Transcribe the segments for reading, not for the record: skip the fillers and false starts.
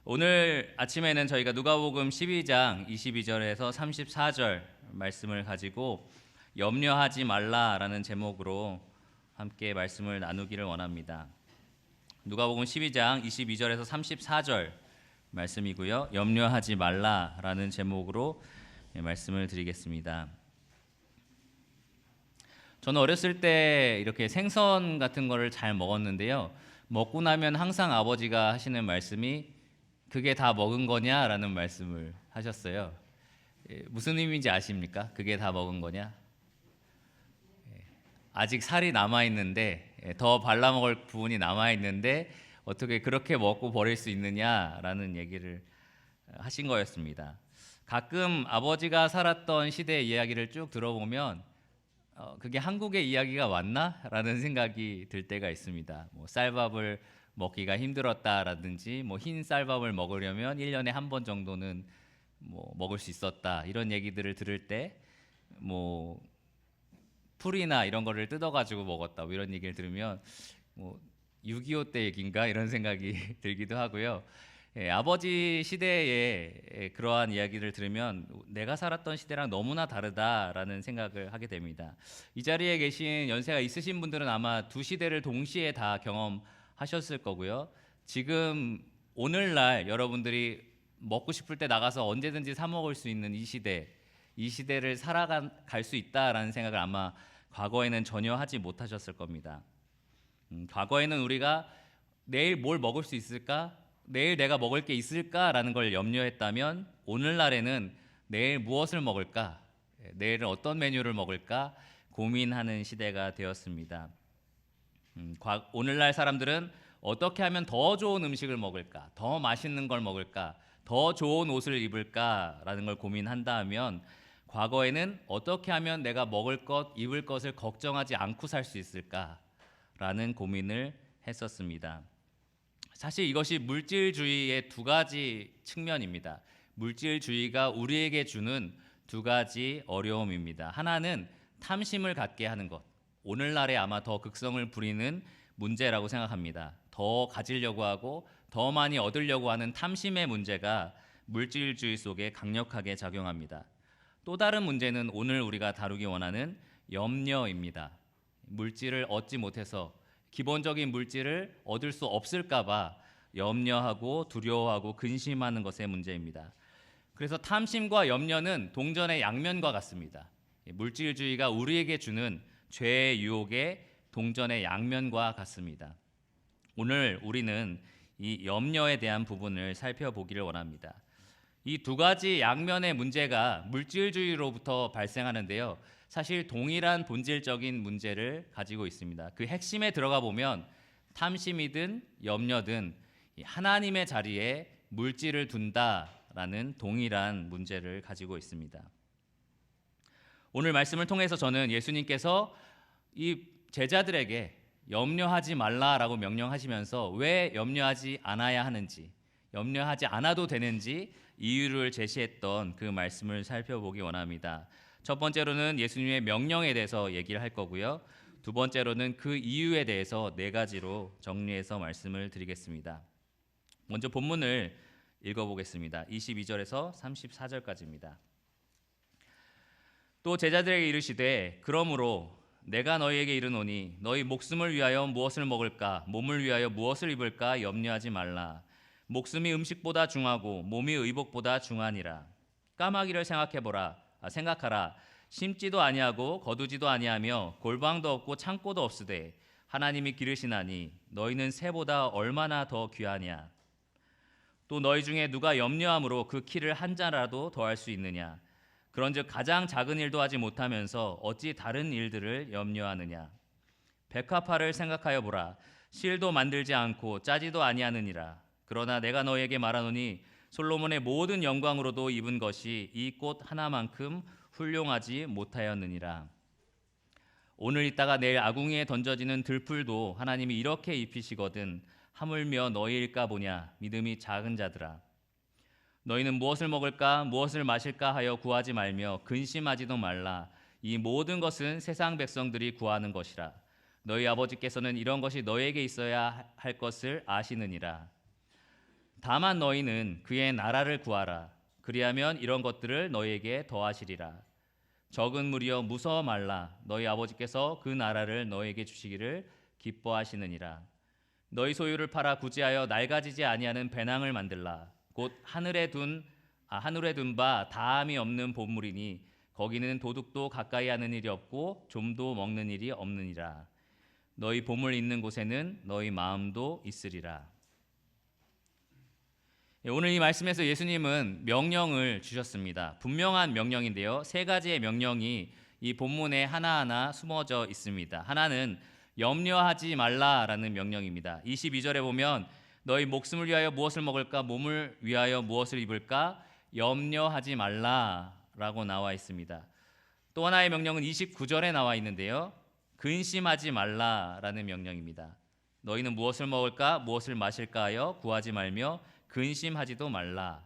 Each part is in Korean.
오늘 아침에는 저희가 누가복음 12장 22절에서 34절 말씀을 가지고 염려하지 말라라는 제목으로 함께 말씀을 나누기를 원합니다. 누가복음 12장 22절에서 34절 말씀이고요. 염려하지 말라라는 제목으로 말씀을 드리겠습니다. 저는 어렸을 때 이렇게 생선 같은 거를 잘 먹었는데요. 먹고 나면 항상 아버지가 하시는 말씀이 그게 다 먹은 거냐라는 말씀을 하셨어요. 무슨 의미인지 아십니까? 그게 다 먹은 거냐? 아직 살이 남아있는데 더 발라먹을 부분이 남아있는데 어떻게 그렇게 먹고 버릴 수 있느냐라는 얘기를 하신 거였습니다. 가끔 아버지가 살았던 시대의 이야기를 쭉 들어보면 그게 한국의 이야기가 맞나? 라는 생각이 들 때가 있습니다. 쌀밥을 먹기가 힘들었다라든지 흰 쌀밥을 먹으려면 1년에 한 번 정도는 먹을 수 있었다. 이런 얘기들을 들을 때 풀이나 이런 거를 뜯어가지고 먹었다. 이런 얘기를 들으면 6.25 때 얘기인가? 이런 생각이 들기도 하고요. 아버지 시대에 그러한 이야기를 들으면 내가 살았던 시대랑 너무나 다르다라는 생각을 하게 됩니다. 이 자리에 계신 연세가 있으신 분들은 아마 두 시대를 동시에 다 경험하셨을 거고요. 지금 오늘날 여러분들이 먹고 싶을 때 나가서 언제든지 사 먹을 수 있는 이 시대를 살아갈 수 있다라는 생각을 아마 과거에는 전혀 하지 못하셨을 겁니다. 과거에는 우리가 내일 뭘 먹을 수 있을까? 내일 내가 먹을 게 있을까라는 걸 염려했다면 오늘날에는 내일 무엇을 먹을까? 내일은 어떤 메뉴를 먹을까? 고민하는 시대가 되었습니다. 오늘날 사람들은 어떻게 하면 더 좋은 음식을 먹을까? 더 맛있는 걸 먹을까? 더 좋은 옷을 입을까라는 걸 고민한다면 과거에는 어떻게 하면 내가 먹을 것, 입을 것을 걱정하지 않고 살 수 있을까라는 고민을 했었습니다. 사실 이것이 물질주의의 두 가지 측면입니다. 물질주의가 우리에게 주는 두 가지 어려움입니다. 하나는 탐심을 갖게 하는 것. 오늘날에 아마 더 극성을 부리는 문제라고 생각합니다. 더 가지려고 하고 더 많이 얻으려고 하는 탐심의 문제가 물질주의 속에 강력하게 작용합니다. 또 다른 문제는 오늘 우리가 다루기 원하는 염려입니다. 물질을 얻지 못해서 기본적인 물질을 얻을 수 없을까 봐 염려하고 두려워하고 근심하는 것의 문제입니다. 그래서 탐심과 염려는 동전의 양면과 같습니다. 물질주의가 우리에게 주는 죄의 유혹의 동전의 양면과 같습니다. 오늘 우리는 이 염려에 대한 부분을 살펴보기를 원합니다. 이 두 가지 양면의 문제가 물질주의로부터 발생하는데요. 사실 동일한 본질적인 문제를 가지고 있습니다. 그 핵심에 들어가 보면 탐심이든 염려든 하나님의 자리에 물질을 둔다라는 동일한 문제를 가지고 있습니다. 오늘 말씀을 통해서 저는 예수님께서 이 제자들에게 염려하지 말라라고 명령하시면서 왜 염려하지 않아야 하는지, 염려하지 않아도 되는지 이유를 제시했던 그 말씀을 살펴보기 원합니다. 첫 번째로는 예수님의 명령에 대해서 얘기를 할 거고요. 두 번째로는 그 이유에 대해서 네 가지로 정리해서 말씀을 드리겠습니다. 먼저 본문을 읽어보겠습니다. 22절에서 34절까지입니다. 또 제자들에게 이르시되 그러므로 내가 너희에게 이르노니 너희 목숨을 위하여 무엇을 먹을까 몸을 위하여 무엇을 입을까 염려하지 말라. 목숨이 음식보다 중하고 몸이 의복보다 중하니라. 까마귀를 생각하라. 심지도 아니하고 거두지도 아니하며 골방도 없고 창고도 없으되 하나님이 기르시나니 너희는 새보다 얼마나 더 귀하냐. 또 너희 중에 누가 염려함으로 그 키를 한 자라도 더할 수 있느냐. 그런즉 가장 작은 일도 하지 못하면서 어찌 다른 일들을 염려하느냐. 백합화를 생각하여 보라. 실도 만들지 않고 짜지도 아니하느니라. 그러나 내가 너희에게 말하노니 솔로몬의 모든 영광으로도 입은 것이 이 꽃 하나만큼 훌륭하지 못하였느니라. 오늘 있다가 내일 아궁이에 던져지는 들풀도 하나님이 이렇게 입히시거든 하물며 너희일까 보냐. 믿음이 작은 자들아. 너희는 무엇을 먹을까 무엇을 마실까 하여 구하지 말며 근심하지도 말라. 이 모든 것은 세상 백성들이 구하는 것이라. 너희 아버지께서는 이런 것이 너희에게 있어야 할 것을 아시느니라. 다만 너희는 그의 나라를 구하라. 그리하면 이런 것들을 너희에게 더하시리라. 적은 무리여 무서워 말라. 너희 아버지께서 그 나라를 너희에게 주시기를 기뻐하시느니라. 너희 소유를 팔아 구제하여 낡아지지 아니하는 배낭을 만들라. 곧 하늘에 둔 바 다함이 없는 보물이니 거기는 도둑도 가까이 하는 일이 없고 좀도 먹는 일이 없느니라. 너희 보물 있는 곳에는 너희 마음도 있으리라. 오늘 이 말씀에서 예수님은 명령을 주셨습니다. 분명한 명령인데요. 세 가지의 명령이 이 본문에 하나하나 숨어져 있습니다. 하나는 염려하지 말라라는 명령입니다. 22절에 보면 너희 목숨을 위하여 무엇을 먹을까, 몸을 위하여 무엇을 입을까 염려하지 말라라고 나와 있습니다. 또 하나의 명령은 29절에 나와 있는데요. 근심하지 말라라는 명령입니다. 너희는 무엇을 먹을까, 무엇을 마실까 하여 구하지 말며 근심하지도 말라.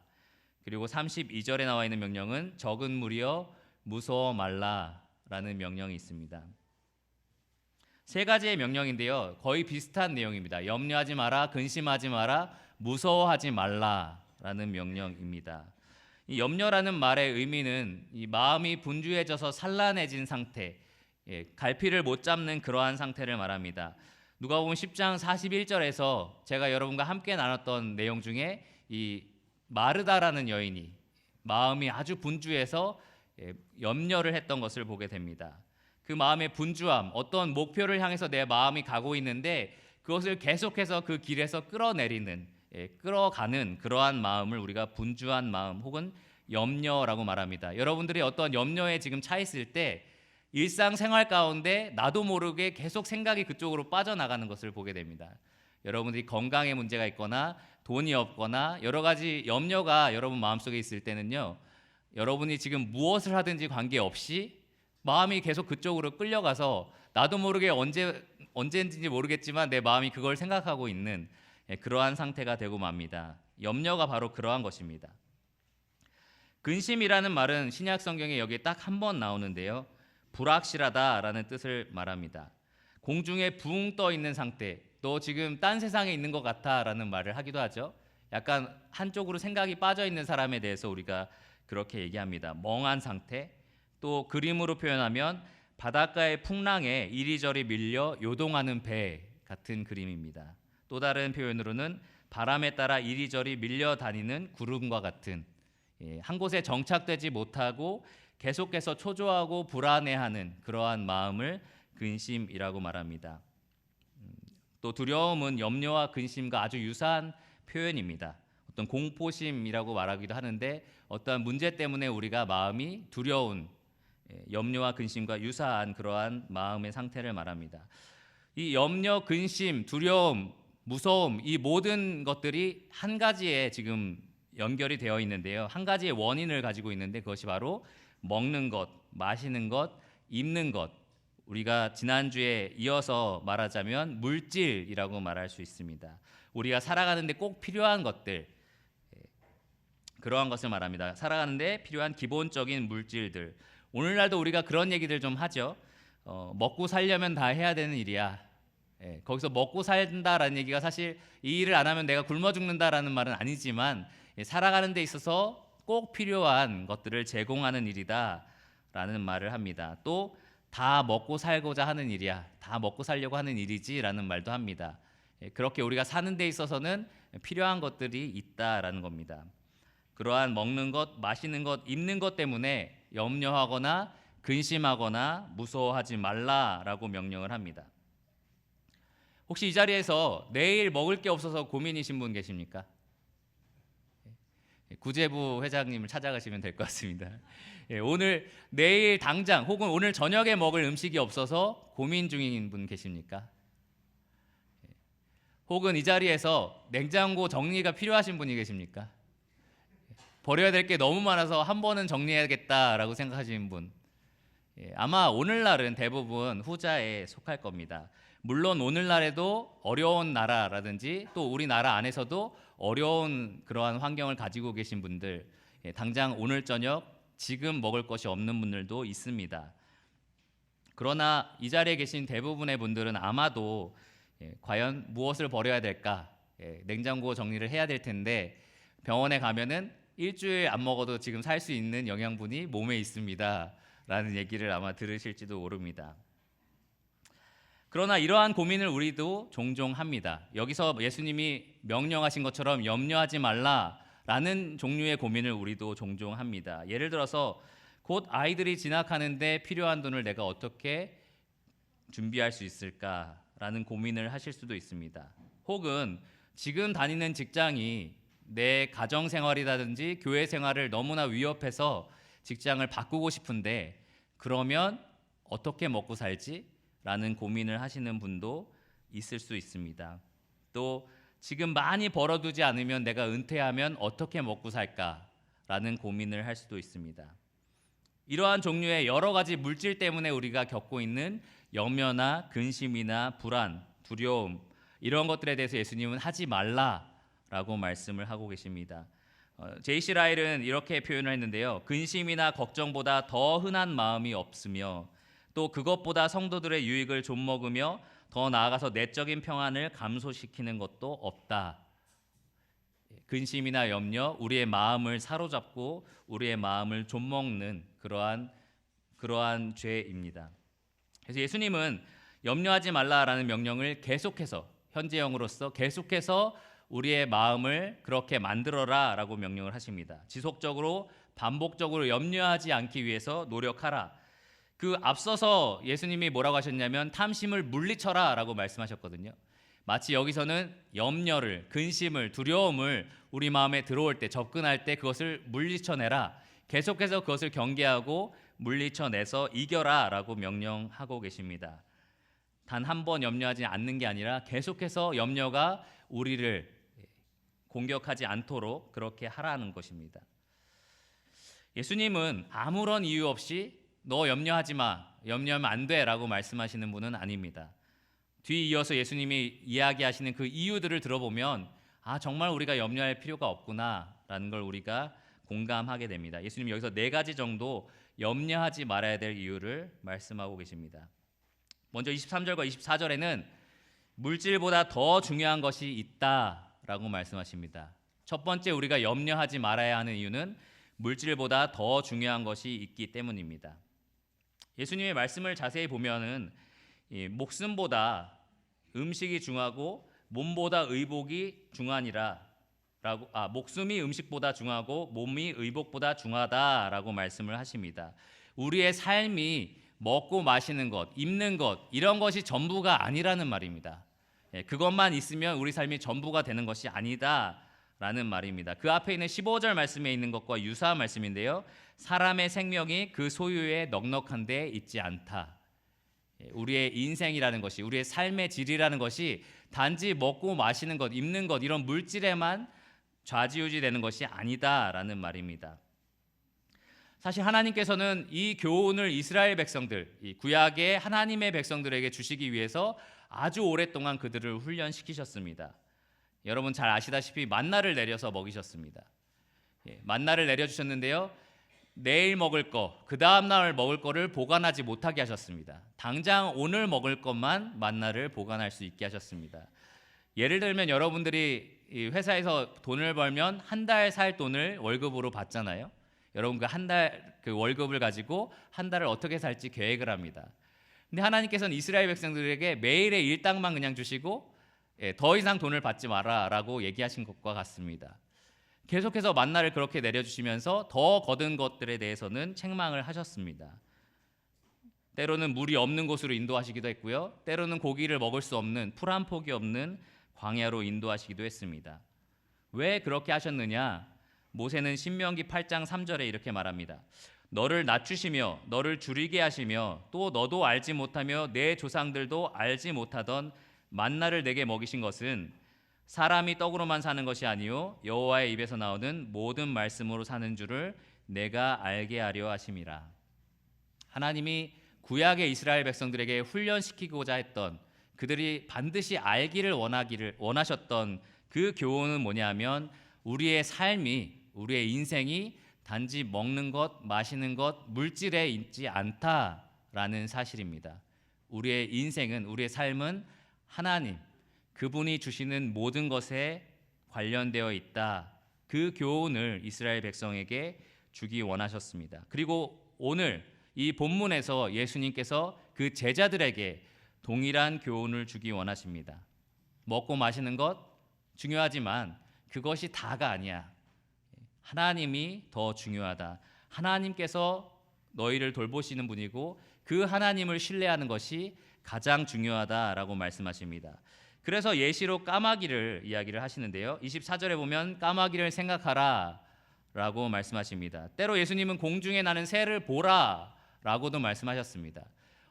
그리고 32절에 나와 있는 명령은 적은 무리여 무서워 말라라는 명령이 있습니다. 세 가지의 명령인데요. 거의 비슷한 내용입니다. 염려하지 마라, 근심하지 마라, 무서워하지 말라라는 명령입니다. 이 염려라는 말의 의미는 이 마음이 분주해져서 산란해진 상태, 갈피를 못 잡는 그러한 상태를 말합니다. 누가복음 10장 41절에서 제가 여러분과 함께 나눴던 내용 중에 이 마르다라는 여인이 마음이 아주 분주해서 염려를 했던 것을 보게 됩니다. 그 마음의 분주함, 어떤 목표를 향해서 내 마음이 가고 있는데 그것을 계속해서 그 길에서 끌어내리는, 끌어가는 그러한 마음을 우리가 분주한 마음 혹은 염려라고 말합니다. 여러분들이 어떤 염려에 지금 차 있을 때 일상생활 가운데 나도 모르게 계속 생각이 그쪽으로 빠져나가는 것을 보게 됩니다. 여러분들이 건강에 문제가 있거나 돈이 없거나 여러 가지 염려가 여러분 마음속에 있을 때는요, 여러분이 지금 무엇을 하든지 관계없이 마음이 계속 그쪽으로 끌려가서 나도 모르게 언제인지 모르겠지만 내 마음이 그걸 생각하고 있는 그러한 상태가 되고 맙니다. 염려가 바로 그러한 것입니다. 근심이라는 말은 신약 성경에 여기에 딱 한 번 나오는데요. 불확실하다라는 뜻을 말합니다. 공중에 붕 떠 있는 상태, 너 지금 딴 세상에 있는 것 같아라는 말을 하기도 하죠. 약간 한쪽으로 생각이 빠져 있는 사람에 대해서 우리가 그렇게 얘기합니다. 멍한 상태. 또 그림으로 표현하면 바닷가의 풍랑에 이리저리 밀려 요동하는 배 같은 그림입니다. 또 다른 표현으로는 바람에 따라 이리저리 밀려 다니는 구름과 같은, 한 곳에 정착되지 못하고 계속해서 초조하고 불안해하는 그러한 마음을 근심이라고 말합니다. 또 두려움은 염려와 근심과 아주 유사한 표현입니다. 어떤 공포심이라고 말하기도 하는데 어떠한 문제 때문에 우리가 마음이 두려운, 염려와 근심과 유사한 그러한 마음의 상태를 말합니다. 이 염려, 근심, 두려움, 무서움, 이 모든 것들이 한 가지에 지금 연결이 되어 있는데요. 한 가지의 원인을 가지고 있는데 그것이 바로 먹는 것, 마시는 것, 입는 것. 우리가 지난주에 이어서 말하자면 물질이라고 말할 수 있습니다. 우리가 살아가는데 꼭 필요한 것들, 그러한 것을 말합니다. 살아가는데 필요한 기본적인 물질들. 오늘날도 우리가 그런 얘기들 좀 하죠. 먹고 살려면 다 해야 되는 일이야. 거기서 먹고 살다라는 얘기가 사실 이 일을 안 하면 내가 굶어 죽는다라는 말은 아니지만 살아가는 데 있어서 꼭 필요한 것들을 제공하는 일이다라는 말을 합니다. 또 다 먹고 살고자 하는 일이야. 다 먹고 살려고 하는 일이지라는 말도 합니다. 그렇게 우리가 사는 데 있어서는 필요한 것들이 있다라는 겁니다. 그러한 먹는 것, 마시는 것, 입는 것 때문에 염려하거나 근심하거나 무서워하지 말라라고 명령을 합니다. 혹시 이 자리에서 내일 먹을 게 없어서 고민이신 분 계십니까? 구제부 회장님을 찾아가시면 될 것 같습니다. 오늘 내일 당장 혹은 오늘 저녁에 먹을 음식이 없어서 고민 중인 분 계십니까? 혹은 이 자리에서 냉장고 정리가 필요하신 분이 계십니까? 버려야 될 게 너무 많아서 한 번은 정리해야겠다라고 생각하시는 분, 아마 오늘날은 대부분 후자에 속할 겁니다. 물론 오늘날에도 어려운 나라라든지 또 우리나라 안에서도 어려운 그러한 환경을 가지고 계신 분들, 당장 오늘 저녁 지금 먹을 것이 없는 분들도 있습니다. 그러나 이 자리에 계신 대부분의 분들은 아마도 과연 무엇을 버려야 될까, 냉장고 정리를 해야 될 텐데 병원에 가면은 일주일 안 먹어도 지금 살 수 있는 영양분이 몸에 있습니다 라는 얘기를 아마 들으실지도 모릅니다. 그러나 이러한 고민을 우리도 종종 합니다. 여기서 예수님이 명령하신 것처럼 염려하지 말라라는 종류의 고민을 우리도 종종 합니다. 예를 들어서 곧 아이들이 진학하는데 필요한 돈을 내가 어떻게 준비할 수 있을까라는 고민을 하실 수도 있습니다. 혹은 지금 다니는 직장이 내 가정 생활이라든지 교회 생활을 너무나 위협해서 직장을 바꾸고 싶은데 그러면 어떻게 먹고 살지? 라는 고민을 하시는 분도 있을 수 있습니다. 또 지금 많이 벌어두지 않으면 내가 은퇴하면 어떻게 먹고 살까? 라는 고민을 할 수도 있습니다. 이러한 종류의 여러 가지 물질 때문에 우리가 겪고 있는 염려나 근심이나 불안, 두려움 이런 것들에 대해서 예수님은 하지 말라라고 말씀을 하고 계십니다. J.C. 라일은 이렇게 표현을 했는데요. 근심이나 걱정보다 더 흔한 마음이 없으며 또 그것보다 성도들의 유익을 좀먹으며 더 나아가서 내적인 평안을 감소시키는 것도 없다. 근심이나 염려, 우리의 마음을 사로잡고 우리의 마음을 좀먹는 그러한 죄입니다. 그래서 예수님은 염려하지 말라라는 명령을 계속해서 현재형으로서 계속해서 우리의 마음을 그렇게 만들어라라고 명령을 하십니다. 지속적으로 반복적으로 염려하지 않기 위해서 노력하라. 그 앞서서 예수님이 뭐라고 하셨냐면 탐심을 물리쳐라라고 말씀하셨거든요. 마치 여기서는 염려를, 근심을, 두려움을 우리 마음에 들어올 때, 접근할 때 그것을 물리쳐내라. 계속해서 그것을 경계하고 물리쳐내서 이겨라라고 명령하고 계십니다. 단 한 번 염려하지 않는 게 아니라 계속해서 염려가 우리를 공격하지 않도록 그렇게 하라는 것입니다. 예수님은 아무런 이유 없이 너 염려하지 마, 염려하면 안 돼라고 말씀하시는 분은 아닙니다. 뒤이어서 예수님이 이야기하시는 그 이유들을 들어보면 정말 우리가 염려할 필요가 없구나라는 걸 우리가 공감하게 됩니다. 예수님 여기서 4가지 정도 염려하지 말아야 될 이유를 말씀하고 계십니다. 먼저 23절과 24절에는 물질보다 더 중요한 것이 있다라고 말씀하십니다. 첫 번째 우리가 염려하지 말아야 하는 이유는 물질보다 더 중요한 것이 있기 때문입니다. 예수님의 말씀을 자세히 보면은 목숨보다 음식이 중하고 몸보다 의복이 중하니라 목숨이 음식보다 중하고 몸이 의복보다 중하다라고 말씀을 하십니다. 우리의 삶이 먹고 마시는 것, 입는 것 이런 것이 전부가 아니라는 말입니다. 그것만 있으면 우리 삶이 전부가 되는 것이 아니다라는 말입니다. 그 앞에 있는 15절 말씀에 있는 것과 유사한 말씀인데요. 사람의 생명이 그 소유에 넉넉한 데 있지 않다. 우리의 인생이라는 것이, 우리의 삶의 질이라는 것이 단지 먹고 마시는 것, 입는 것 이런 물질에만 좌지우지되는 것이 아니다라는 말입니다. 사실 하나님께서는 이 교훈을 이스라엘 백성들, 이 구약의 하나님의 백성들에게 주시기 위해서 아주 오랫동안 그들을 훈련시키셨습니다. 여러분 잘 아시다시피 만나를 내려서 먹이셨습니다. 만나를 내려주셨는데요. 내일 먹을 거, 그 다음날 먹을 거를 보관하지 못하게 하셨습니다. 당장 오늘 먹을 것만 만나를 보관할 수 있게 하셨습니다. 예를 들면 여러분들이 회사에서 돈을 벌면 한 달 살 돈을 월급으로 받잖아요. 여러분 그 한 달 그 월급을 가지고 한 달을 어떻게 살지 계획을 합니다. 근데 하나님께서는 이스라엘 백성들에게 매일의 일당만 그냥 주시고 더 이상 돈을 받지 마라라고 얘기하신 것과 같습니다. 계속해서 만나를 그렇게 내려주시면서 더 거둔 것들에 대해서는 책망을 하셨습니다. 때로는 물이 없는 곳으로 인도하시기도 했고요. 때로는 고기를 먹을 수 없는 풀 한 폭이 없는 광야로 인도하시기도 했습니다. 왜 그렇게 하셨느냐? 모세는 신명기 8장 3절에 이렇게 말합니다. 너를 낮추시며 너를 줄이게 하시며 또 너도 알지 못하며 내 조상들도 알지 못하던 만나를 내게 먹이신 것은 사람이 떡으로만 사는 것이 아니요 여호와의 입에서 나오는 모든 말씀으로 사는 줄을 내가 알게 하려 하심이라. 하나님이 구약의 이스라엘 백성들에게 훈련시키고자 했던, 그들이 반드시 알기를 원하셨던 그 교훈은 뭐냐면 우리의 삶이, 우리의 인생이 단지 먹는 것, 마시는 것, 물질에 있지 않다라는 사실입니다. 우리의 인생은, 우리의 삶은 하나님, 그분이 주시는 모든 것에 관련되어 있다. 그 교훈을 이스라엘 백성에게 주기 원하셨습니다. 그리고 오늘 이 본문에서 예수님께서 그 제자들에게 동일한 교훈을 주기 원하십니다. 먹고 마시는 것 중요하지만 그것이 다가 아니야. 하나님이 더 중요하다. 하나님께서 너희를 돌보시는 분이고 그 하나님을 신뢰하는 것이 가장 중요하다라고 말씀하십니다. 그래서 예시로 까마귀를 이야기를 하시는데요. 24절에 보면 까마귀를 생각하라 라고 말씀하십니다. 때로 예수님은 공중에 나는 새를 보라 라고도 말씀하셨습니다.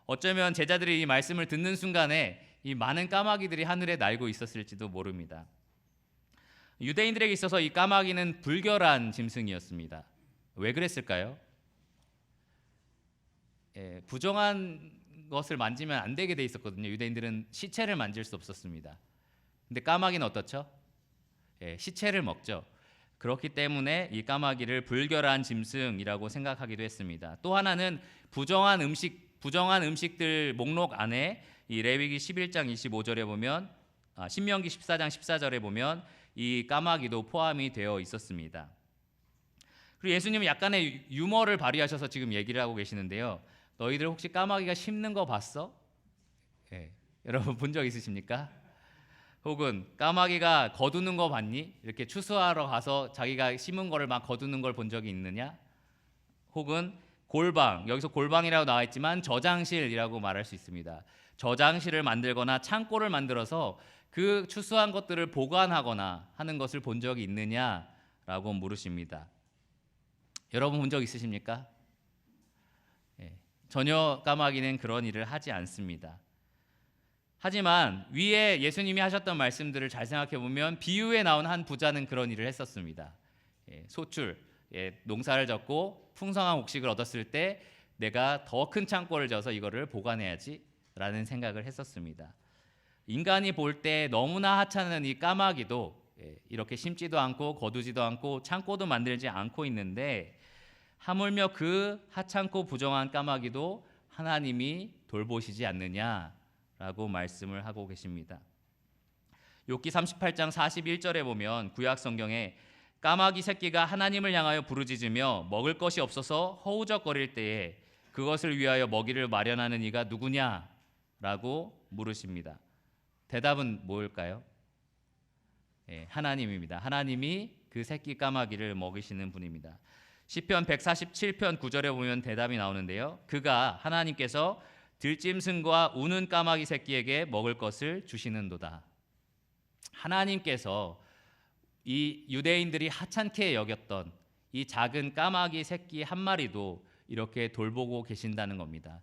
어쩌면 제자들이 이 말씀을 듣는 순간에 이 많은 까마귀들이 하늘에 날고 있었을지도 모릅니다. 유대인들에게 있어서 이 까마귀는 불결한 짐승이었습니다. 왜 그랬을까요? 부정한 것을 만지면 안 되게 돼 있었거든요. 유대인들은 시체를 만질 수 없었습니다. 근데 까마귀는 어떻죠? 시체를 먹죠. 그렇기 때문에 이 까마귀를 불결한 짐승이라고 생각하기도 했습니다. 또 하나는 부정한 음식들 목록 안에 이 레위기 11장 25절에 보면 신명기 14장 14절에 보면 이 까마귀도 포함이 되어 있었습니다. 그리고 예수님은 약간의 유머를 발휘하셔서 지금 얘기를 하고 계시는데요. 너희들 혹시 까마귀가 씹는 거 봤어? 여러분 본 적 있으십니까? 혹은 까마귀가 거두는 거 봤니? 이렇게 추수하러 가서 자기가 심은 거를 막 거두는 걸 본 적이 있느냐? 혹은 골방, 여기서 골방이라고 나와 있지만 저장실이라고 말할 수 있습니다. 저장실을 만들거나 창고를 만들어서 그 추수한 것들을 보관하거나 하는 것을 본 적이 있느냐라고 물으십니다. 여러분 본 적 있으십니까? 전혀 까마귀는 그런 일을 하지 않습니다. 하지만 위에 예수님이 하셨던 말씀들을 잘 생각해 보면 비유에 나온 한 부자는 그런 일을 했었습니다. 소출, 농사를 졌고 풍성한 곡식을 얻었을 때 내가 더 큰 창고를 져서 이거를 보관해야지 라는 생각을 했었습니다. 인간이 볼 때 너무나 하찮은 이 까마귀도 이렇게 심지도 않고 거두지도 않고 창고도 만들지 않고 있는데 하물며 그 하찮고 부정한 까마귀도 하나님이 돌보시지 않느냐라고 말씀을 하고 계십니다. 욥기 38장 41절에 보면 구약 성경에 까마귀 새끼가 하나님을 향하여 부르짖으며 먹을 것이 없어서 허우적거릴 때에 그것을 위하여 먹이를 마련하는 이가 누구냐라고 물으십니다. 대답은 뭘까요? 하나님입니다. 하나님이 그 새끼 까마귀를 먹이시는 분입니다. 시편 147편 9절에 보면 대답이 나오는데요. 그가 하나님께서 들짐승과 우는 까마귀 새끼에게 먹을 것을 주시는도다. 하나님께서 이 유대인들이 하찮게 여겼던 이 작은 까마귀 새끼 한 마리도 이렇게 돌보고 계신다는 겁니다.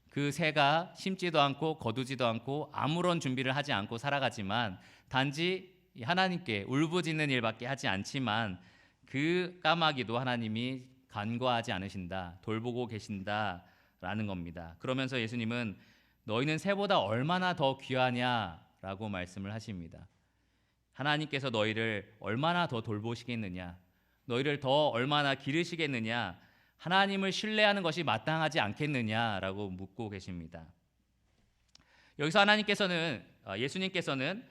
그 새가 심지도 않고 거두지도 않고 아무런 준비를 하지 않고 살아가지만 단지 하나님께 울부짖는 일밖에 하지 않지만 그 까마귀도 하나님이 간과하지 않으신다, 돌보고 계신다라는 겁니다. 그러면서 예수님은 너희는 새보다 얼마나 더 귀하냐라고 말씀을 하십니다. 하나님께서 너희를 얼마나 더 돌보시겠느냐, 너희를 더 얼마나 기르시겠느냐, 하나님을 신뢰하는 것이 마땅하지 않겠느냐라고 묻고 계십니다. 여기서 예수님께서는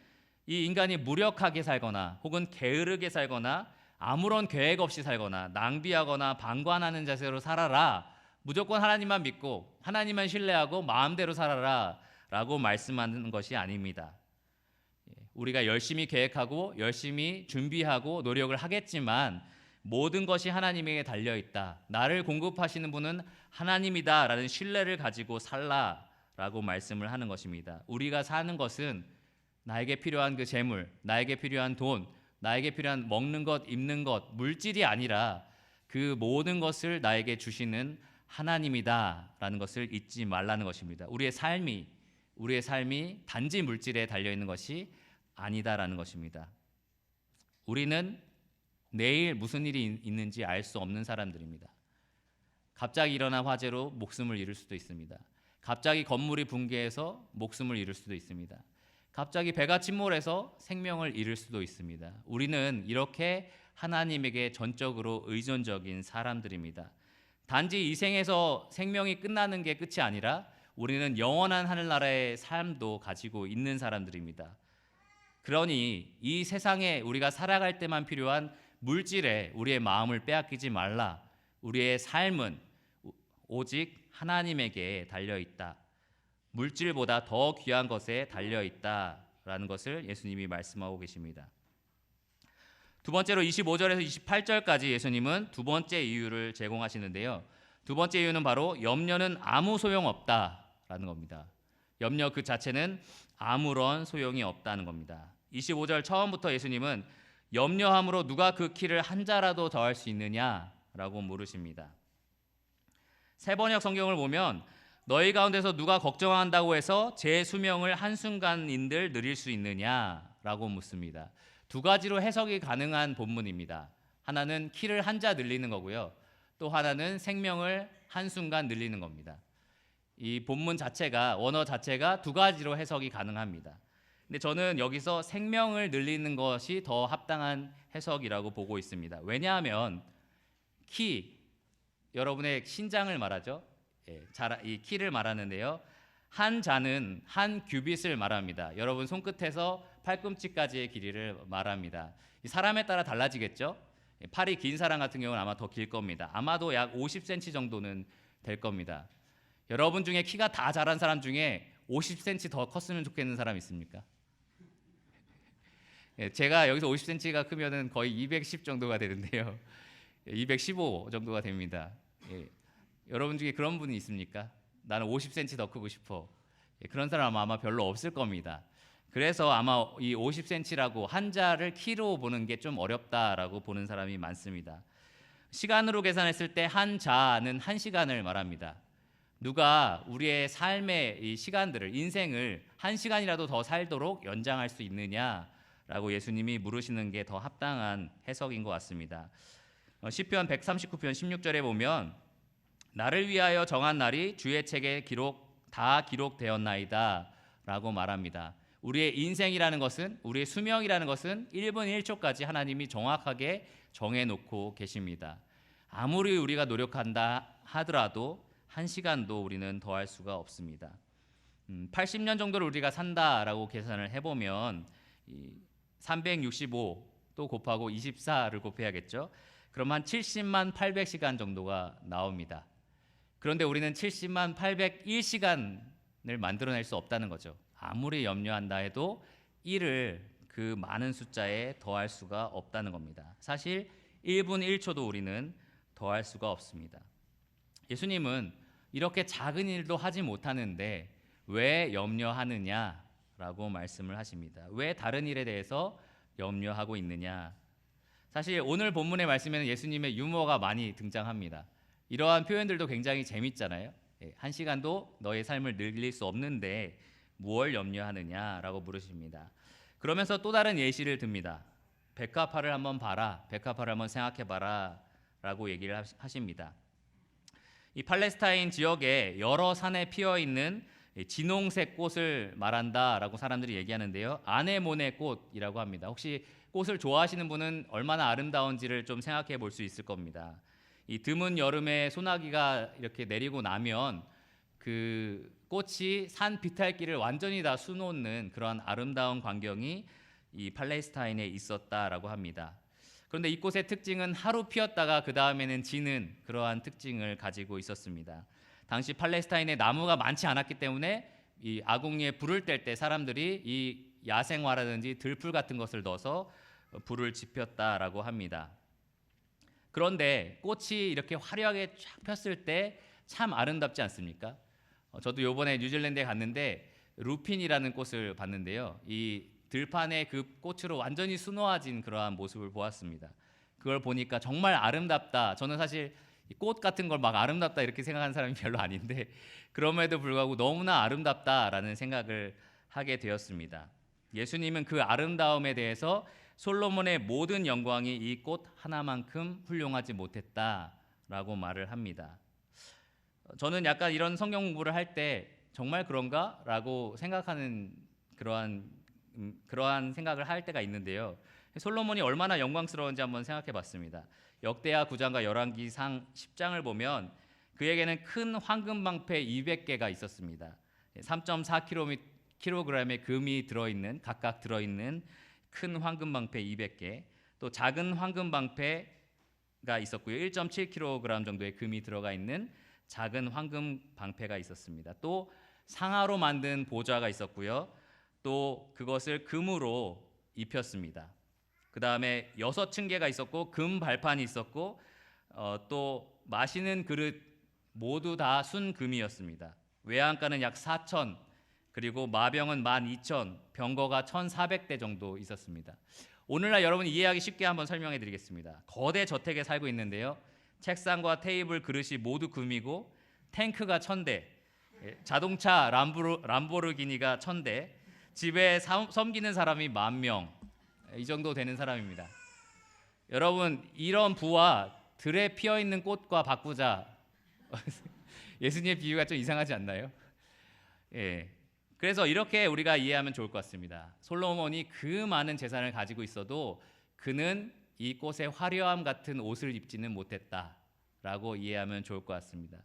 이 인간이 무력하게 살거나 혹은 게으르게 살거나 아무런 계획 없이 살거나 낭비하거나 방관하는 자세로 살아라, 무조건 하나님만 믿고 하나님만 신뢰하고 마음대로 살아라 라고 말씀하는 것이 아닙니다. 우리가 열심히 계획하고 열심히 준비하고 노력을 하겠지만 모든 것이 하나님에게 달려있다, 나를 공급하시는 분은 하나님이다 라는 신뢰를 가지고 살라라고 말씀을 하는 것입니다. 우리가 사는 것은 나에게 필요한 그 재물, 나에게 필요한 돈, 나에게 필요한 먹는 것, 입는 것, 물질이 아니라 그 모든 것을 나에게 주시는 하나님이다라는 것을 잊지 말라는 것입니다. 우리의 삶이 단지 물질에 달려있는 것이 아니다라는 것입니다. 우리는 내일 무슨 일이 있는지 알 수 없는 사람들입니다. 갑자기 일어난 화재로 목숨을 잃을 수도 있습니다. 갑자기 건물이 붕괴해서 목숨을 잃을 수도 있습니다. 갑자기 배가 침몰해서 생명을 잃을 수도 있습니다. 우리는 이렇게 하나님에게 전적으로 의존적인 사람들입니다. 단지 이 생에서 생명이 끝나는 게 끝이 아니라 우리는 영원한 하늘나라의 삶도 가지고 있는 사람들입니다. 그러니 이 세상에 우리가 살아갈 때만 필요한 물질에 우리의 마음을 빼앗기지 말라. 우리의 삶은 오직 하나님에게 달려 있다. 물질보다 더 귀한 것에 달려 있다라는 것을 예수님이 말씀하고 계십니다. 두 번째로 25절에서 28절까지 예수님은 두 번째 이유를 제공하시는데요. 두 번째 이유는 바로 염려는 아무 소용없다라는 겁니다. 염려 그 자체는 아무런 소용이 없다는 겁니다. 25절 처음부터 예수님은 염려함으로 누가 그 키를 한 자라도 더할 수 있느냐라고 물으십니다. 새 번역 성경을 보면 너희 가운데서 누가 걱정한다고 해서 제 수명을 한순간인들 누릴 수 있느냐라고 묻습니다. 두 가지로 해석이 가능한 본문입니다. 하나는 키를 한 자 늘리는 거고요. 또 하나는 생명을 한순간 늘리는 겁니다. 이 본문 자체가, 원어 자체가 두 가지로 해석이 가능합니다. 근데 저는 여기서 생명을 늘리는 것이 더 합당한 해석이라고 보고 있습니다. 왜냐하면 키, 여러분의 신장을 말하죠. 이 키를 말하는데요. 한 자는 한 규빗을 말합니다. 여러분 손끝에서 팔꿈치까지의 길이를 말합니다. 이 사람에 따라 달라지겠죠. 팔이 긴 사람 같은 경우는 아마 더 길 겁니다. 아마도 약 50cm 정도는 될 겁니다. 여러분 중에 키가 다 자란 사람 중에 50cm 더 컸으면 좋겠는 사람 있습니까? 제가 여기서 50cm가 크면은 거의 210 정도가 되는데요. 215 정도가 됩니다. 여러분 중에 그런 분이 있습니까? 나는 50cm 더 크고 싶어. 그런 사람 아마 별로 없을 겁니다. 그래서 아마 이 50cm라고 한자를 키로 보는 게 좀 어렵다라고 보는 사람이 많습니다. 시간으로 계산했을 때 한 자는 한 시간을 말합니다. 누가 우리의 삶의 이 시간들을, 인생을 한 시간이라도 더 살도록 연장할 수 있느냐라고 예수님이 물으시는 게 더 합당한 해석인 것 같습니다. 시편 139편 16절에 보면 나를 위하여 정한 날이 주의 책에 다 기록되었나이다 라고 말합니다. 우리의 인생이라는 것은, 우리의 수명이라는 것은 1분 1초까지 하나님이 정확하게 정해놓고 계십니다. 아무리 우리가 노력한다 하더라도 한 시간도 우리는 더할 수가 없습니다. 80년 정도를 우리가 산다라고 계산을 해보면 365 또 곱하고 24를 곱해야겠죠. 그럼 한 70만 800시간 정도가 나옵니다. 그런데 우리는 70만 801시간을 만들어낼 수 없다는 거죠. 아무리 염려한다 해도 1을 그 많은 숫자에 더할 수가 없다는 겁니다. 사실 1분 1초도 우리는 더할 수가 없습니다. 예수님은 이렇게 작은 일도 하지 못하는데 왜 염려하느냐라고 말씀을 하십니다. 왜 다른 일에 대해서 염려하고 있느냐? 사실 오늘 본문의 말씀에는 예수님의 유머가 많이 등장합니다. 이러한 표현들도 굉장히 재밌잖아요. 한 시간도 너의 삶을 늘릴 수 없는데 무엇을 염려하느냐라고 물으십니다. 그러면서 또 다른 예시를 듭니다. 백합화를 한번 봐라, 백합화를 한번 생각해봐라 라고 얘기를 하십니다. 이 팔레스타인 지역에 여러 산에 피어있는 진홍색 꽃을 말한다라고 사람들이 얘기하는데요. 아네모네 꽃이라고 합니다. 혹시 꽃을 좋아하시는 분은 얼마나 아름다운지를 좀 생각해 볼 수 있을 겁니다. 이 드문 여름에 소나기가 이렇게 내리고 나면 그 꽃이 산 비탈길을 완전히 다 수놓는 그런 아름다운 광경이 이 팔레스타인에 있었다라고 합니다. 그런데 이 꽃의 특징은 하루 피었다가 그 다음에는 지는 그러한 특징을 가지고 있었습니다. 당시 팔레스타인에 나무가 많지 않았기 때문에 이 아궁이에 불을 뗄 때 사람들이 이 야생화라든지 들풀 같은 것을 넣어서 불을 지폈다라고 합니다. 그런데 꽃이 이렇게 화려하게 쫙 폈을 때 참 아름답지 않습니까? 저도 요번에 뉴질랜드에 갔는데 루핀이라는 꽃을 봤는데요. 이 들판에 그 꽃으로 완전히 수놓아진 그러한 모습을 보았습니다. 그걸 보니까 정말 아름답다. 저는 사실 꽃 같은 걸 막 아름답다 이렇게 생각하는 사람이 별로 아닌데 그럼에도 불구하고 너무나 아름답다라는 생각을 하게 되었습니다. 예수님은 그 아름다움에 대해서 솔로몬의 모든 영광이 이 꽃 하나만큼 훌륭하지 못했다라고 말을 합니다. 저는 약간 이런 성경 공부를 할 때 정말 그런가? 라고 생각하는 그러한 생각을 할 때가 있는데요. 솔로몬이 얼마나 영광스러운지 한번 생각해 봤습니다. 역대하 9장과 열왕기상 10장을 보면 그에게는 큰 황금 방패 200개가 있었습니다. 3.4km kg의 금이 들어있는 각각 들어있는 큰 황금 방패 200개, 또 작은 황금 방패가 있었고요. 1.7kg 정도의 금이 들어가 있는 작은 황금 방패가 있었습니다. 또 상아로 만든 보좌가 있었고요. 또 그것을 금으로 입혔습니다. 그 다음에 6층계가 있었고 금 발판이 있었고 또 마시는 그릇 모두 다 순금이었습니다. 외양간은 약 4천, 그리고 마병은 12,000, 병거가 1,400대 정도 있었습니다. 오늘날 여러분이 이해하기 쉽게 한번 설명해 드리겠습니다. 거대 저택에 살고 있는데요. 책상과 테이블, 그릇이 모두 금이고 탱크가 1,000대, 자동차 람보르기니가 1,000대, 집에 섬기는 사람이 10,000명, 이 정도 되는 사람입니다. 여러분, 이런 부와 들에 피어있는 꽃과 바꾸자. 예수님의 비유가 좀 이상하지 않나요? 예. 그래서 이렇게 우리가 이해하면 좋을 것 같습니다. 솔로몬이 그 많은 재산을 가지고 있어도 그는 이 꽃의 화려함 같은 옷을 입지는 못했다라고 이해하면 좋을 것 같습니다.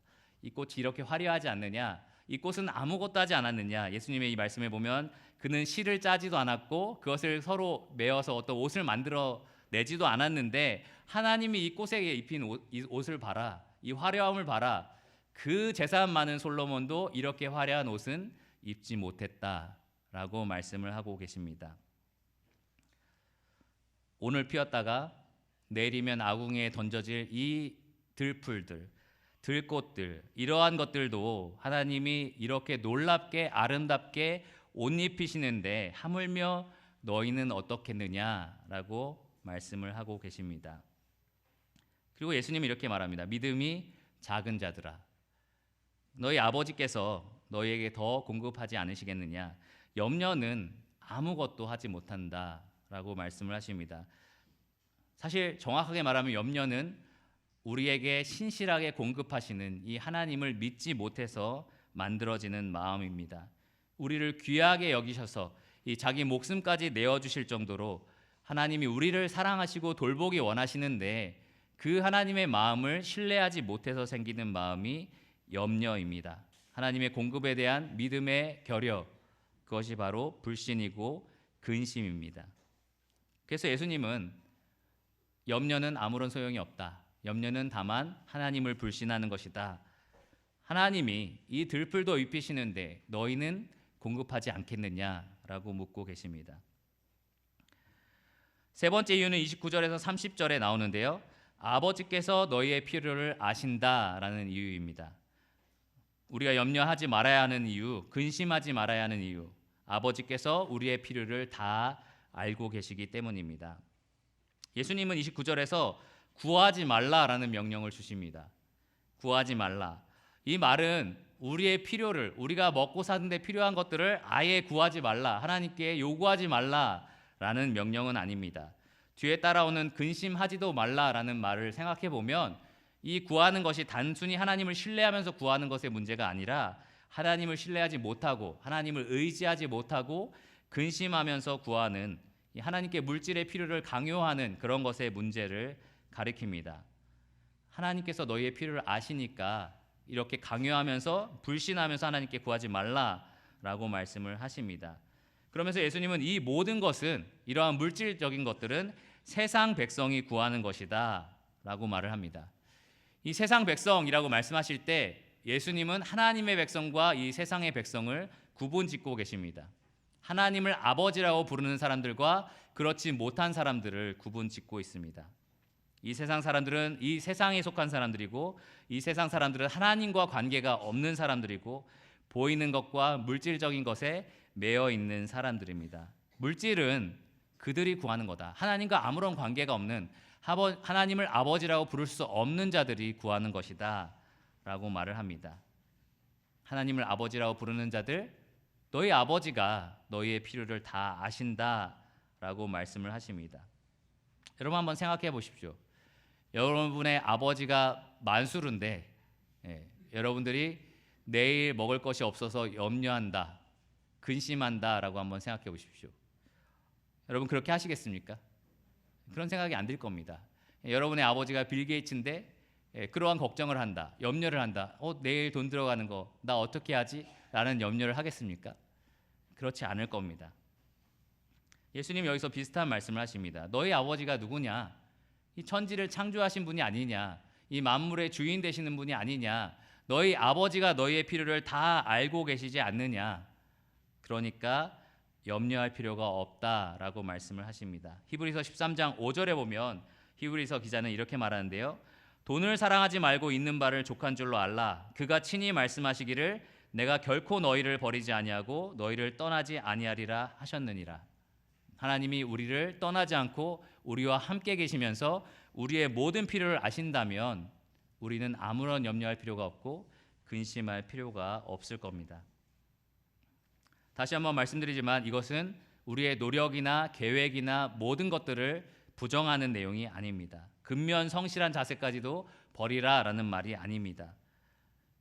이 꽃이 이렇게 화려하지 않느냐? 이 꽃은 아무것도 하지 않았느냐? 예수님의 이 말씀에 보면 그는 실을 짜지도 않았고 그것을 서로 메어서 어떤 옷을 만들어 내지도 않았는데 하나님이 이 꽃에 입힌 이 옷을 봐라, 이 화려함을 봐라. 그 재산 많은 솔로몬도 이렇게 화려한 옷은 입지 못했다라고 말씀을 하고 계십니다. 오늘 피었다가 내일이면 아궁이에 던져질 이 들풀들, 들꽃들, 이러한 것들도 하나님이 이렇게 놀랍게 아름답게 옷 입히시는데 하물며 너희는 어떻겠느냐라고 말씀을 하고 계십니다. 그리고 예수님이 이렇게 말합니다. 믿음이 작은 자들아, 너희 아버지께서 너희에게 더 공급하지 않으시겠느냐? 염려는 아무것도 하지 못한다라고 말씀을 하십니다. 사실 정확하게 말하면 염려는 우리에게 신실하게 공급하시는 이 하나님을 믿지 못해서 만들어지는 마음입니다. 우리를 귀하게 여기셔서 이 자기 목숨까지 내어주실 정도로 하나님이 우리를 사랑하시고 돌보기 원하시는데 그 하나님의 마음을 신뢰하지 못해서 생기는 마음이 염려입니다. 하나님의 공급에 대한 믿음의 결여, 그것이 바로 불신이고 근심입니다. 그래서 예수님은 염려는 아무런 소용이 없다. 염려는 다만 하나님을 불신하는 것이다. 하나님이 이 들풀도 입히시는데 너희는 공급하지 않겠느냐라고 묻고 계십니다. 세 번째 이유는 29절에서 30절에 나오는데요. 아버지께서 너희의 필요를 아신다라는 이유입니다. 우리가 염려하지 말아야 하는 이유, 근심하지 말아야 하는 이유, 아버지께서 우리의 필요를 다 알고 계시기 때문입니다. 예수님은 29절에서 구하지 말라라는 명령을 주십니다. 구하지 말라. 이 말은 우리의 필요를, 우리가 먹고 사는데 필요한 것들을 아예 구하지 말라, 하나님께 요구하지 말라라는 명령은 아닙니다. 뒤에 따라오는 근심하지도 말라라는 말을 생각해 보면 이 구하는 것이 단순히 하나님을 신뢰하면서 구하는 것의 문제가 아니라 하나님을 신뢰하지 못하고 하나님을 의지하지 못하고 근심하면서 구하는 하나님께 물질의 필요를 강요하는 그런 것의 문제를 가리킵니다. 하나님께서 너희의 필요를 아시니까 이렇게 강요하면서 불신하면서 하나님께 구하지 말라라고 말씀을 하십니다. 그러면서 예수님은 이 모든 것은, 이러한 물질적인 것들은 세상 백성이 구하는 것이다 라고 말을 합니다. 이 세상 백성이라고 말씀하실 때 예수님은 하나님의 백성과 이 세상의 백성을 구분짓고 계십니다. 하나님을 아버지라고 부르는 사람들과 그렇지 못한 사람들을 구분짓고 있습니다. 이 세상 사람들은 이 세상에 속한 사람들이고 이 세상 사람들은 하나님과 관계가 없는 사람들이고 보이는 것과 물질적인 것에 매여 있는 사람들입니다. 물질은 그들이 구하는 거다. 하나님과 아무런 관계가 없는, 하나님을 아버지라고 부를 수 없는 자들이 구하는 것이다 라고 말을 합니다. 하나님을 아버지라고 부르는 자들, 너희 아버지가 너희의 필요를 다 아신다 라고 말씀을 하십니다. 여러분 한번 생각해 보십시오. 여러분의 아버지가 만수르인데 여러분들이 내일 먹을 것이 없어서 염려한다, 근심한다 라고 한번 생각해 보십시오. 여러분 그렇게 하시겠습니까? 그런 생각이 안 들 겁니다. 여러분의 아버지가 빌 게이츠인데 그러한 걱정을 한다, 염려를 한다. 내일 돈 들어가는 거 나 어떻게 하지? 라는 염려를 하겠습니까? 그렇지 않을 겁니다. 예수님 여기서 비슷한 말씀을 하십니다. 너희 아버지가 누구냐? 이 천지를 창조하신 분이 아니냐? 이 만물의 주인 되시는 분이 아니냐? 너희 아버지가 너희의 필요를 다 알고 계시지 않느냐? 그러니까 염려할 필요가 없다라고 말씀을 하십니다. 히브리서 13장 5절에 보면 히브리서 기자는 이렇게 말하는데요. 돈을 사랑하지 말고 있는 바를 족한 줄로 알라. 그가 친히 말씀하시기를 내가 결코 너희를 버리지 아니하고 너희를 떠나지 아니하리라 하셨느니라. 하나님이 우리를 떠나지 않고 우리와 함께 계시면서 우리의 모든 필요를 아신다면 우리는 아무런 염려할 필요가 없고 근심할 필요가 없을 겁니다. 다시 한번 말씀드리지만 이것은 우리의 노력이나 계획이나 모든 것들을 부정하는 내용이 아닙니다. 근면 성실한 자세까지도 버리라라는 말이 아닙니다.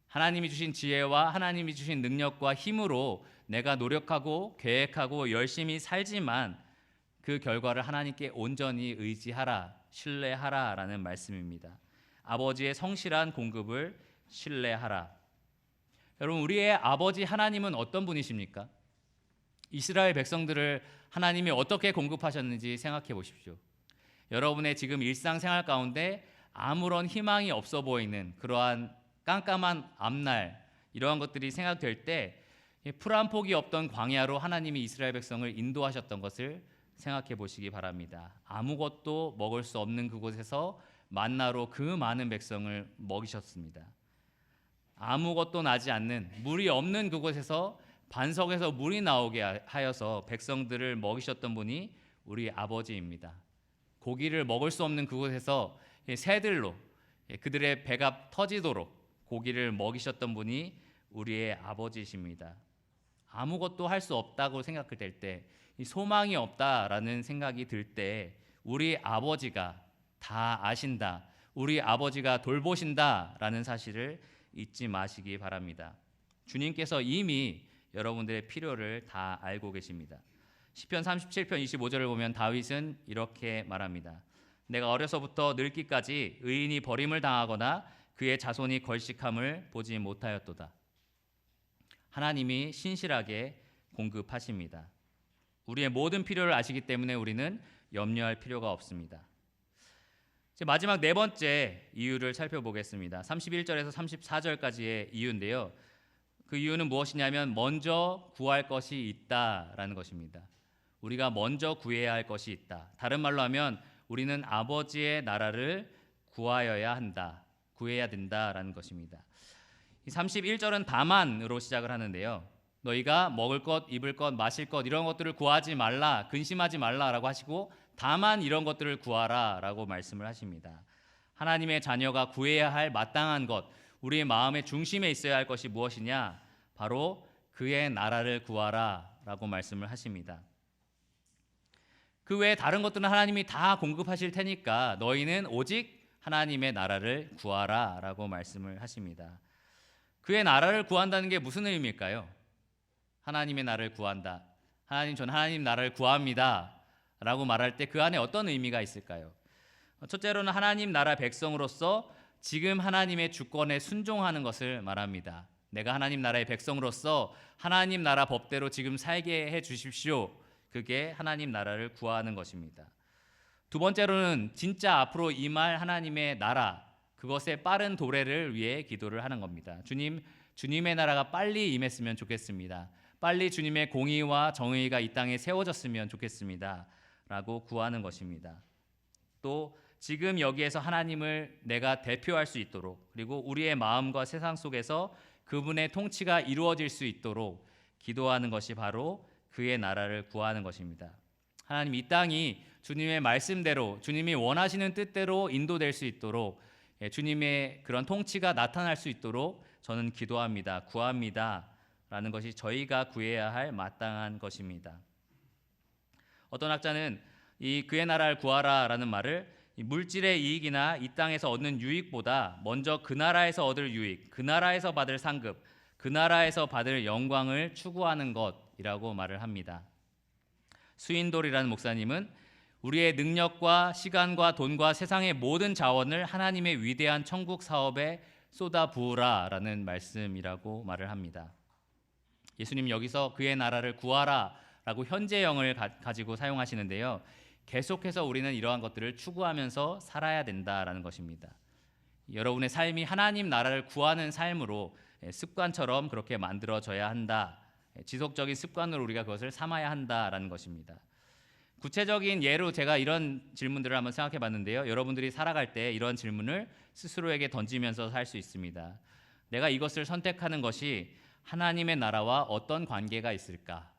하나님이 주신 지혜와 하나님이 주신 능력과 힘으로 내가 노력하고 계획하고 열심히 살지만 그 결과를 하나님께 온전히 의지하라, 신뢰하라라는 말씀입니다. 아버지의 성실한 공급을 신뢰하라. 여러분, 우리의 아버지 하나님은 어떤 분이십니까? 이스라엘 백성들을 하나님이 어떻게 공급하셨는지 생각해 보십시오. 여러분의 지금 일상생활 가운데 아무런 희망이 없어 보이는 그러한 깜깜한 앞날, 이러한 것들이 생각될 때 풀 한 폭이 없던 광야로 하나님이 이스라엘 백성을 인도하셨던 것을 생각해 보시기 바랍니다. 아무것도 먹을 수 없는 그곳에서 만나로 그 많은 백성을 먹이셨습니다. 아무것도 나지 않는, 물이 없는 그곳에서 반석에서 물이 나오게 하여서 백성들을 먹이셨던 분이 우리 아버지입니다. 고기를 먹을 수 없는 그곳에서 새들로 그들의 배가 터지도록 고기를 먹이셨던 분이 우리의 아버지이십니다. 아무것도 할 수 없다고 생각될 때, 소망이 없다라는 생각이 들 때 우리 아버지가 다 아신다, 우리 아버지가 돌보신다라는 사실을 잊지 마시기 바랍니다. 주님께서 이미 여러분들의 필요를 다 알고 계십니다. 시편 37편 25절을 보면 다윗은 이렇게 말합니다. 내가 어려서부터 늙기까지 의인이 버림을 당하거나 그의 자손이 걸식함을 보지 못하였도다. 하나님이 신실하게 공급하십니다. 우리의 모든 필요를 아시기 때문에 우리는 염려할 필요가 없습니다. 이제 마지막 네 번째 이유를 살펴보겠습니다. 31절에서 34절까지의 이유인데요. 그 이유는 무엇이냐면 먼저 구할 것이 있다라는 것입니다. 우리가 먼저 구해야 할 것이 있다. 다른 말로 하면 우리는 아버지의 나라를 구하여야 한다, 구해야 된다라는 것입니다. 31절은 다만으로 시작을 하는데요. 너희가 먹을 것, 입을 것, 마실 것 이런 것들을 구하지 말라, 근심하지 말라라고 하시고 다만 이런 것들을 구하라라고 말씀을 하십니다. 하나님의 자녀가 구해야 할 마땅한 것, 우리의 마음의 중심에 있어야 할 것이 무엇이냐? 바로 그의 나라를 구하라라고 말씀을 하십니다. 그 외에 다른 것들은 하나님이 다 공급하실 테니까 너희는 오직 하나님의 나라를 구하라라고 말씀을 하십니다. 그의 나라를 구한다는 게 무슨 의미일까요? 하나님의 나라를 구한다. 하나님, 전 하나님 나라를 구합니다 라고 말할 때 그 안에 어떤 의미가 있을까요? 첫째로는 하나님 나라 백성으로서 지금 하나님의 주권에 순종하는 것을 말합니다. 내가 하나님 나라의 백성으로서 하나님 나라 법대로 지금 살게 해 주십시오. 그게 하나님 나라를 구하는 것입니다. 두 번째로는 진짜 앞으로 임할 하나님의 나라, 그것의 빠른 도래를 위해 기도를 하는 겁니다. 주님의 나라가 빨리 임했으면 좋겠습니다. 빨리 주님의 공의와 정의가 이 땅에 세워졌으면 좋겠습니다 라고 구하는 것입니다. 또 지금 여기에서 하나님을 내가 대표할 수 있도록, 그리고 우리의 마음과 세상 속에서 그분의 통치가 이루어질 수 있도록 기도하는 것이 바로 그의 나라를 구하는 것입니다. 하나님, 이 땅이 주님의 말씀대로, 주님이 원하시는 뜻대로 인도될 수 있도록, 주님의 그런 통치가 나타날 수 있도록 저는 기도합니다, 구합니다 라는 것이 저희가 구해야 할 마땅한 것입니다. 어떤 학자는 이 그의 나라를 구하라라는 말을 물질의 이익이나 이 땅에서 얻는 유익보다 먼저 그 나라에서 얻을 유익, 그 나라에서 받을 상급, 그 나라에서 받을 영광을 추구하는 것이라고 말을 합니다. 스윈돌이라는 목사님은 우리의 능력과 시간과 돈과 세상의 모든 자원을 하나님의 위대한 천국 사업에 쏟아부으라라는 말씀이라고 말을 합니다. 예수님 여기서 그의 나라를 구하라라고 현재형을 가지고 사용하시는데요. 계속해서 우리는 이러한 것들을 추구하면서 살아야 된다라는 것입니다. 여러분의 삶이 하나님 나라를 구하는 삶으로 습관처럼 그렇게 만들어져야 한다. 지속적인 습관으로 우리가 그것을 삼아야 한다라는 것입니다. 구체적인 예로 제가 이런 질문들을 한번 생각해 봤는데요. 여러분들이 살아갈 때 이런 질문을 스스로에게 던지면서 살 수 있습니다. 내가 이것을 선택하는 것이 하나님의 나라와 어떤 관계가 있을까?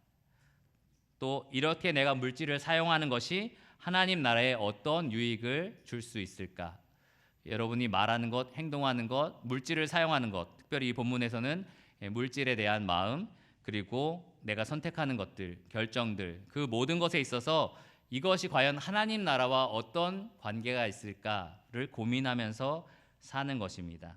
또 이렇게 내가 물질을 사용하는 것이 하나님 나라에 어떤 유익을 줄 수 있을까? 여러분이 말하는 것, 행동하는 것, 물질을 사용하는 것, 특별히 이 본문에서는 물질에 대한 마음, 그리고 내가 선택하는 것들, 결정들, 그 모든 것에 있어서 이것이 과연 하나님 나라와 어떤 관계가 있을까를 고민하면서 사는 것입니다.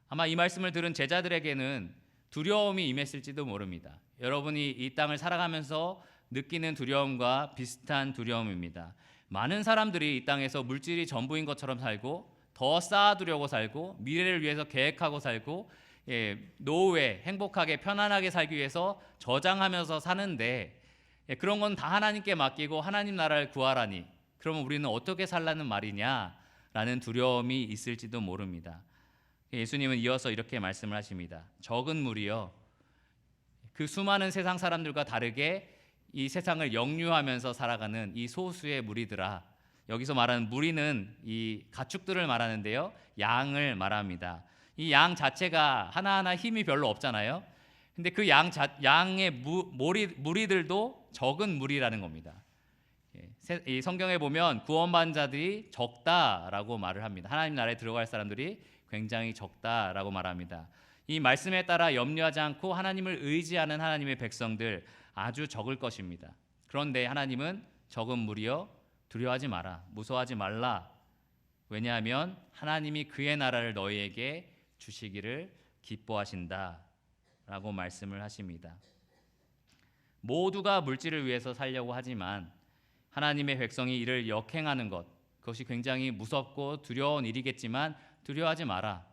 아마 이 말씀을 들은 제자들에게는 두려움이 임했을지도 모릅니다. 여러분이 이 땅을 살아가면서 느끼는 두려움과 비슷한 두려움입니다. 많은 사람들이 이 땅에서 물질이 전부인 것처럼 살고 더 쌓아두려고 살고 미래를 위해서 계획하고 살고 노후에 행복하게 편안하게 살기 위해서 저장하면서 사는데 그런 건 다 하나님께 맡기고 하나님 나라를 구하라니 그러면 우리는 어떻게 살라는 말이냐라는 두려움이 있을지도 모릅니다. 예수님은 이어서 이렇게 말씀을 하십니다. 적은 무리여 그 수많은 세상 사람들과 다르게 이 세상을 역류하면서 살아가는 이 소수의 무리들아. 여기서 말하는 무리는 이 가축들을 말하는데요, 양을 말합니다. 이 양 자체가 하나하나 힘이 별로 없잖아요. 근데 그 양의 무리들도 적은 무리라는 겁니다. 이 성경에 보면 구원받은 자들이 적다라고 말을 합니다. 하나님 나라에 들어갈 사람들이 굉장히 적다라고 말합니다. 이 말씀에 따라 염려하지 않고 하나님을 의지하는 하나님의 백성들 아주 적을 것입니다. 그런데 하나님은 적은 무리여 두려워하지 마라, 무서워하지 말라. 왜냐하면 하나님이 그의 나라를 너희에게 주시기를 기뻐하신다 라고 말씀을 하십니다. 모두가 물질을 위해서 살려고 하지만 하나님의 백성이 이를 역행하는 것, 그것이 굉장히 무섭고 두려운 일이겠지만 두려워하지 마라.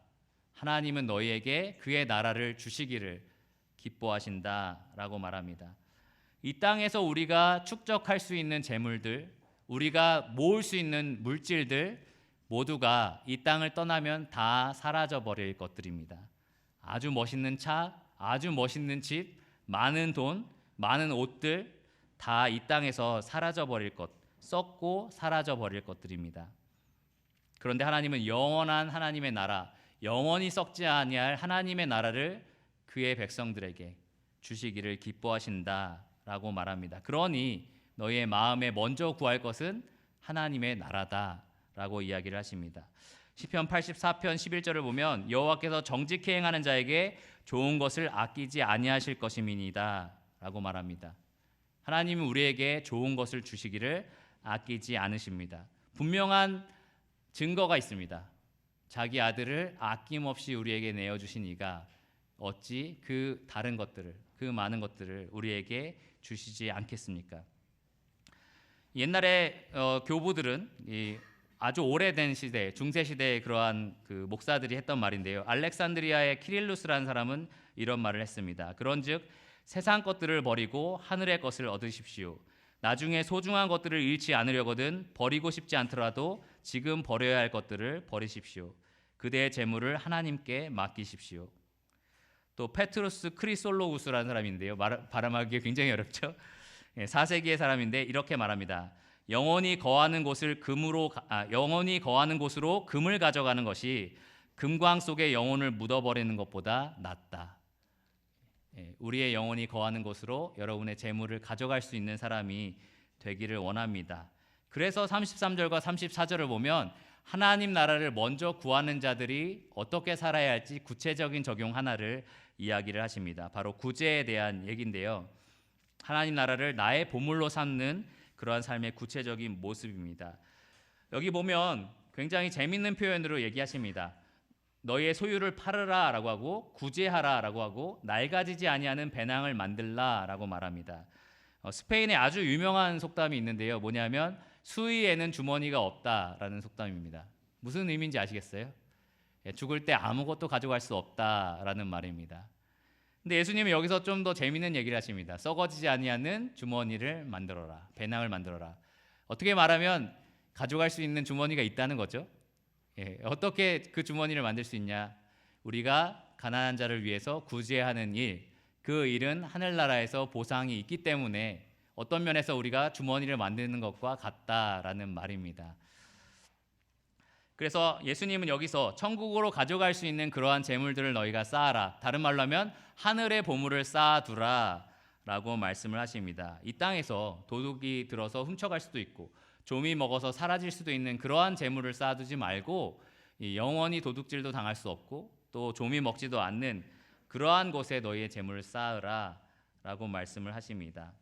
하나님은 너희에게 그의 나라를 주시기를 기뻐하신다라고 말합니다. 이 땅에서 우리가 축적할 수 있는 재물들, 우리가 모을 수 있는 물질들 모두가 이 땅을 떠나면 다 사라져 버릴 것들입니다. 아주 멋있는 차, 아주 멋있는 집, 많은 돈, 많은 옷들 다 이 땅에서 사라져 버릴 것, 썩고 사라져 버릴 것들입니다. 그런데 하나님은 영원한 하나님의 나라, 영원히 썩지 아니할 하나님의 나라를 그의 백성들에게 주시기를 기뻐하신다라고 말합니다. 그러니 너희의 마음에 먼저 구할 것은 하나님의 나라다라고 이야기를 하십니다. 시편 84편 11절을 보면 여호와께서 정직히 행하는 자에게 좋은 것을 아끼지 아니하실 것임이니다라고 말합니다. 하나님은 우리에게 좋은 것을 주시기를 아끼지 않으십니다. 분명한 증거가 있습니다. 자기 아들을 아낌없이 우리에게 내어주신 이가 어찌 그 다른 것들을, 그 많은 것들을 우리에게 주시지 않겠습니까? 옛날에 교부들은 아주 오래된 시대, 중세 시대의 그러한 그 목사들이 했던 말인데요. 알렉산드리아의 키릴루스라는 사람은 이런 말을 했습니다. 그런즉 세상 것들을 버리고 하늘의 것을 얻으십시오. 나중에 소중한 것들을 잃지 않으려거든 버리고 싶지 않더라도 지금 버려야 할 것들을 버리십시오. 그대의 재물을 하나님께 맡기십시오. 또 페트루스 크리솔로우스라는 사람인데요. 발음하기 굉장히 어렵죠. 4세기의 사람인데 이렇게 말합니다. 영원히 거하는 곳으로 금을 가져가는 것이 금광 속에 영혼을 묻어버리는 것보다 낫다. 우리의 영혼이 거하는 곳으로 여러분의 재물을 가져갈 수 있는 사람이 되기를 원합니다. 그래서 33절과 34절을 보면 하나님 나라를 먼저 구하는 자들이 어떻게 살아야 할지 구체적인 적용 하나를 이야기를 하십니다. 바로 구제에 대한 얘기인데요. 하나님 나라를 나의 보물로 삼는 그러한 삶의 구체적인 모습입니다. 여기 보면 굉장히 재밌는 표현으로 얘기하십니다. 너희의 소유를 팔으라 라고 하고 구제하라 라고 하고 낡아지지 아니하는 배낭을 만들라 라고 말합니다. 스페인에 아주 유명한 속담이 있는데요. 뭐냐면 수의에는 주머니가 없다라는 속담입니다. 무슨 의미인지 아시겠어요? 죽을 때 아무것도 가져갈 수 없다라는 말입니다. 근데 예수님은 여기서 좀 더 재미있는 얘기를 하십니다. 썩어지지 아니하는 주머니를 만들어라. 배낭을 만들어라. 어떻게 말하면 가져갈 수 있는 주머니가 있다는 거죠. 어떻게 그 주머니를 만들 수 있냐? 우리가 가난한 자를 위해서 구제하는 일, 그 일은 하늘나라에서 보상이 있기 때문에 어떤 면에서 우리가 주머니를 만드는 것과 같다라는 말입니다. 그래서 예수님은 여기서 천국으로 가져갈 수 있는 그러한 재물들을 너희가 쌓아라. 다른 말로 하면 하늘의 보물을 쌓아두라 라고 말씀을 하십니다. 이 땅에서 도둑이 들어서 훔쳐갈 수도 있고 좀이 먹어서 사라질 수도 있는 그러한 재물을 쌓아두지 말고 영원히 도둑질도 당할 수 없고 또 좀이 먹지도 않는 그러한 곳에 너희의 재물을 쌓으라 라고 말씀을 하십니다.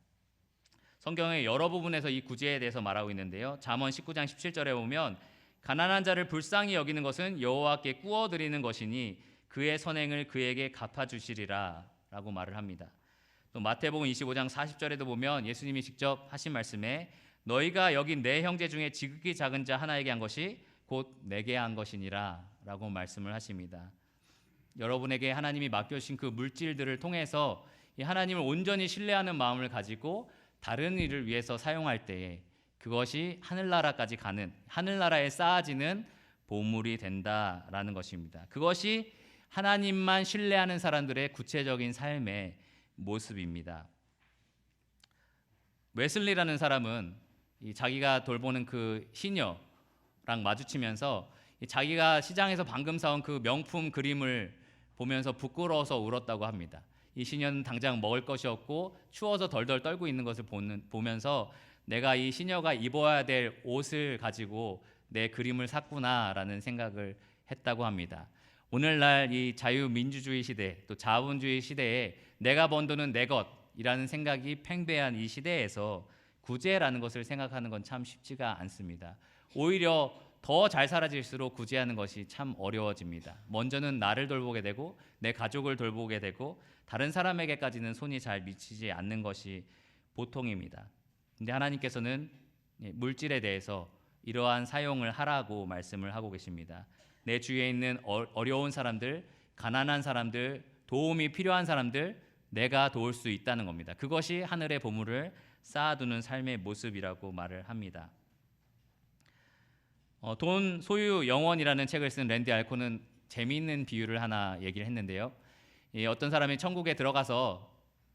성경의 여러 부분에서 이 구제에 대해서 말하고 있는데요. 잠언 19장 17절에 보면 가난한 자를 불쌍히 여기는 것은 여호와께 꾸어드리는 것이니 그의 선행을 그에게 갚아주시리라 라고 말을 합니다. 또 마태복음 25장 40절에도 보면 예수님이 직접 하신 말씀에 너희가 여기 내 형제 중에 지극히 작은 자 하나에게 한 것이 곧 내게 한 것이니라 라고 말씀을 하십니다. 여러분에게 하나님이 맡겨주신 그 물질들을 통해서 이 하나님을 온전히 신뢰하는 마음을 가지고 다른 일을 위해서 사용할 때에 그것이 하늘나라까지 가는, 하늘나라에 쌓아지는 보물이 된다라는 것입니다. 그것이 하나님만 신뢰하는 사람들의 구체적인 삶의 모습입니다. 웨슬리라는 사람은 자기가 돌보는 그 시녀랑 마주치면서 자기가 시장에서 방금 사온 그 명품 그림을 보면서 부끄러워서 울었다고 합니다. 이 시녀는 당장 먹을 것이 없고 추워서 덜덜 떨고 있는 것을 보면서 내가 이 시녀가 입어야 될 옷을 가지고 내 그림을 샀구나라는 생각을 했다고 합니다. 오늘날 이 자유민주주의 시대 또 자본주의 시대에 내가 번 돈은 내 것이라는 생각이 팽배한 이 시대에서 구제라는 것을 생각하는 건 참 쉽지가 않습니다. 오히려 더 잘 살아질수록 구제하는 것이 참 어려워집니다. 먼저는 나를 돌보게 되고 내 가족을 돌보게 되고 다른 사람에게까지는 손이 잘 미치지 않는 것이 보통입니다. 근데 하나님께서는 물질에 대해서 이러한 사용을 하라고 말씀을 하고 계십니다. 내 주위에 있는 어려운 사람들, 가난한 사람들, 도움이 필요한 사람들 내가 도울 수 있다는 겁니다. 그것이 하늘의 보물을 쌓아두는 삶의 모습이라고 말을 합니다. 돈, 소유, 영원이라는 책을 쓴 랜디 알코는 재미있는 비유를 하나 얘기를 했는데요. 어떤 사람이 천국에 들어가서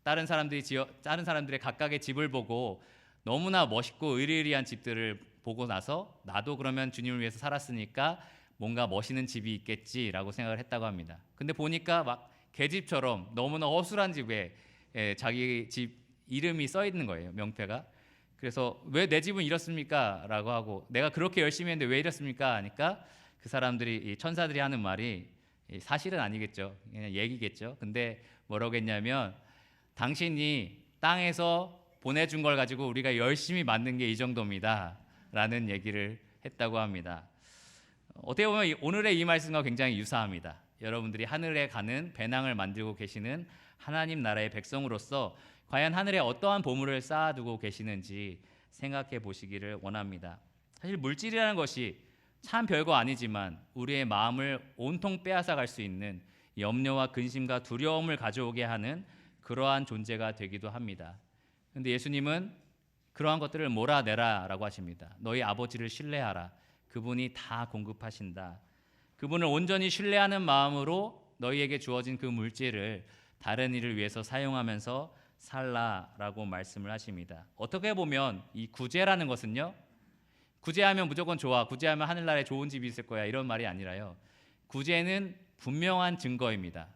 다른 사람들의 각각의 집을 보고 너무나 멋있고 의리의리한 집들을 보고 나서 나도 그러면 주님을 위해서 살았으니까 뭔가 멋있는 집이 있겠지라고 생각을 했다고 합니다. 근데 보니까 막 개집처럼 너무나 허술한 집에 자기 집 이름이 써 있는 거예요, 명패가. 그래서 왜 내 집은 이렇습니까? 라고 하고 내가 그렇게 열심히 했는데 왜 이렇습니까? 하니까 그 사람들이, 천사들이 하는 말이 사실은 아니겠죠. 그냥 얘기겠죠. 근데 뭐라고 했냐면 당신이 땅에서 보내준 걸 가지고 우리가 열심히 만든 게 이 정도입니다 라는 얘기를 했다고 합니다. 어떻게 보면 오늘의 이 말씀과 굉장히 유사합니다. 여러분들이 하늘에 가는 배낭을 만들고 계시는 하나님 나라의 백성으로서 과연 하늘에 어떠한 보물을 쌓아두고 계시는지 생각해 보시기를 원합니다. 사실 물질이라는 것이 참 별거 아니지만 우리의 마음을 온통 빼앗아 갈 수 있는 염려와 근심과 두려움을 가져오게 하는 그러한 존재가 되기도 합니다. 그런데 예수님은 그러한 것들을 몰아내라 라고 하십니다. 너희 아버지를 신뢰하라. 그분이 다 공급하신다. 그분을 온전히 신뢰하는 마음으로 너희에게 주어진 그 물질을 다른 일을 위해서 사용하면서 살라라고 말씀을 하십니다. 어떻게 보면 이 구제라는 것은요, 구제하면 무조건 좋아, 구제하면 하늘나라에 좋은 집이 있을 거야 이런 말이 아니라요, 구제는 분명한 증거입니다.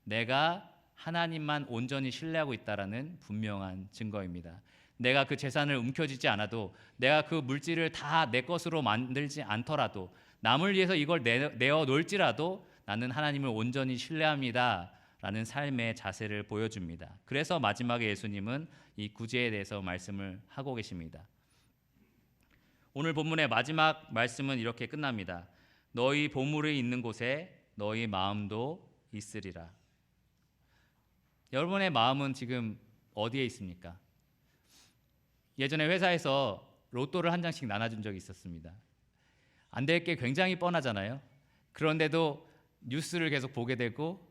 내가 하나님만 온전히 신뢰하고 있다라는 분명한 증거입니다. 내가 그 재산을 움켜쥐지 않아도, 내가 그 물질을 다 내 것으로 만들지 않더라도, 남을 위해서 이걸 내어 놓을지라도 나는 하나님을 온전히 신뢰합니다 라는 삶의 자세를 보여줍니다. 그래서 마지막에 예수님은 이 구제에 대해서 말씀을 하고 계십니다. 오늘 본문의 마지막 말씀은 이렇게 끝납니다. 너희 보물이 있는 곳에 너희 마음도 있으리라. 여러분의 마음은 지금 어디에 있습니까? 예전에 회사에서 로또를 한 장씩 나눠준 적이 있었습니다. 안 될 게 굉장히 뻔하잖아요. 그런데도 뉴스를 계속 보게 되고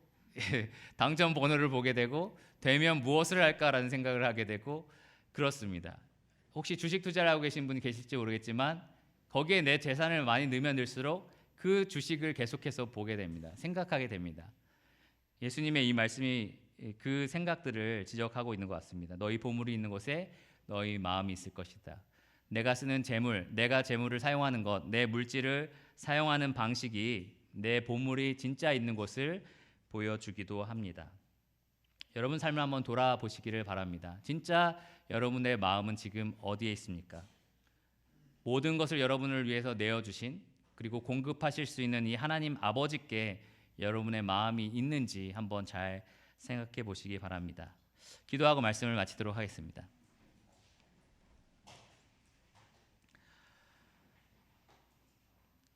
당첨 번호를 보게 되고 되면 무엇을 할까라는 생각을 하게 되고 그렇습니다. 혹시 주식 투자를 하고 계신 분이 계실지 모르겠지만 거기에 내 재산을 많이 넣으면 넣을수록 그 주식을 계속해서 보게 됩니다. 생각하게 됩니다. 예수님의 이 말씀이 그 생각들을 지적하고 있는 것 같습니다. 너희 보물이 있는 곳에 너희 마음이 있을 것이다. 내가 쓰는 재물, 내가 재물을 사용하는 것, 내 물질을 사용하는 방식이 내 보물이 진짜 있는 곳을 보여주기도 합니다. 여러분 삶을 한번 돌아보시기를 바랍니다. 진짜 여러분의 마음은 지금 어디에 있습니까? 모든 것을 여러분을 위해서 내어주신 그리고 공급하실 수 있는 이 하나님 아버지께 여러분의 마음이 있는지 한번 잘 생각해 보시기 바랍니다. 기도하고 말씀을 마치도록 하겠습니다.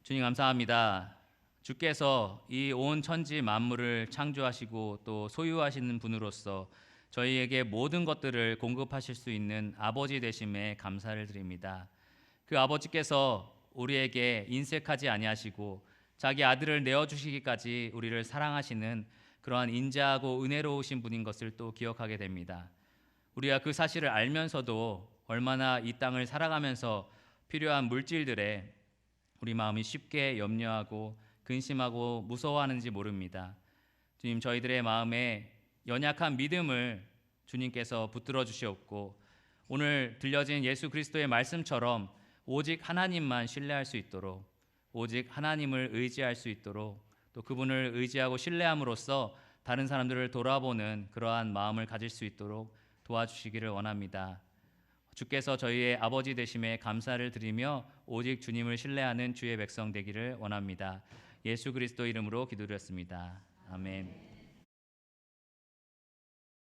주님 감사합니다. 주께서 이 온 천지 만물을 창조하시고 또 소유하시는 분으로서 저희에게 모든 것들을 공급하실 수 있는 아버지 되심에 감사를 드립니다. 그 아버지께서 우리에게 인색하지 아니하시고 자기 아들을 내어주시기까지 우리를 사랑하시는 그러한 인자하고 은혜로우신 분인 것을 또 기억하게 됩니다. 우리가 그 사실을 알면서도 얼마나 이 땅을 살아가면서 필요한 물질들에 우리 마음이 쉽게 염려하고 근심하고 무서워하는지 모릅니다. 주님, 저희들의 마음에 연약한 믿음을 주님께서 붙들어 주시옵고 오늘 들려진 예수 그리스도의 말씀처럼 오직 하나님만 신뢰할 수 있도록, 오직 하나님을 의지할 수 있도록, 또 그분을 의지하고 신뢰함으로써 다른 사람들을 돌아보는 그러한 마음을 가질 수 있도록 도와주시기를 원합니다. 주께서 저희의 아버지 되심에 감사를 드리며 오직 주님을 신뢰하는 주의 백성 되기를 원합니다. 예수 그리스도 이름으로 기도드렸습니다. 아멘.